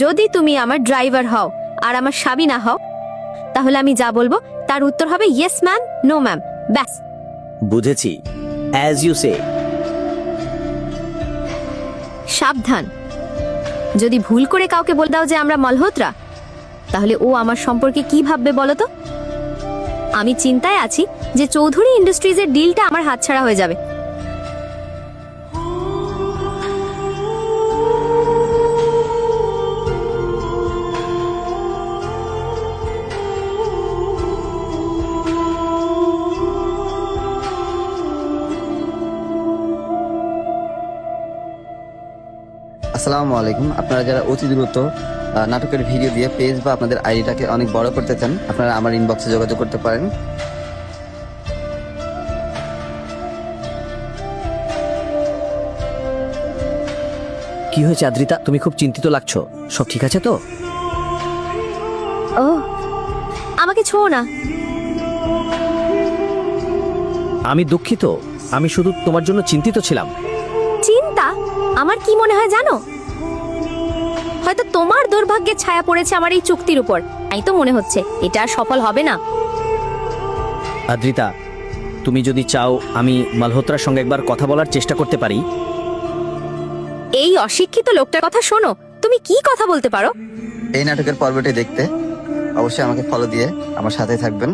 যদি তুমি আমার ড্রাইভার হও আর আমার স্বামী না হও, তাহলে আমি যা বলবো তার উত্তর হবে ইয়েস ম্যাম, নো ম্যাম, ব্যাস। বুঝেছি, অ্যাজ ইউ সে। সাবধান, যদি ভুল করে কাউকে বলে দাও যে আমরা মালহোত্রা, তাহলে ও আমার সম্পর্কে কি ভাববে বলো তো? আমি চিন্তায় আছি যে চৌধুরী ইন্ডাস্ট্রিজের ডিলটা আমার হাতছাড়া হয়ে যাবে। আসসালামু আলাইকুম। আপনারা যারা অতি দ্রুত নাটকের ভিডিও দিয়ে পেজ বা আপনাদের আইডিটাকে অনেক বড় করতে চান, আপনারা আমার ইনবক্সে যোগাযোগ করতে পারেন। কি হয়েছে আদ্রিতা, তুমি খুব চিন্তিত লাগছো, সব ঠিক আছে তো? ও, আমাকে ছোঁও না। আমি দুঃখিত, আমি শুধু তোমার জন্য চিন্তিত ছিলাম। চিন্তা? আমার কি মনে হয় জানো? হয়তো তোমার দুর্ভাগ্যের ছায়া পড়েছে আমার এই চুক্তির উপর, তাই তো মনে হচ্ছে এটা আর সফল হবে না। আদ্রিতা, তুমি যদি চাও আমি মালহোত্রার সঙ্গে একবার কথা বলার চেষ্টা করতে পারি। এই অশিক্ষিত লোকটার কথা শোনো, তুমি কি কথা বলতে পারো? এই নাটকের পর্বটি দেখতে অবশ্যই আমাকে ফলো দিয়ে আমার সাথে থাকবেন।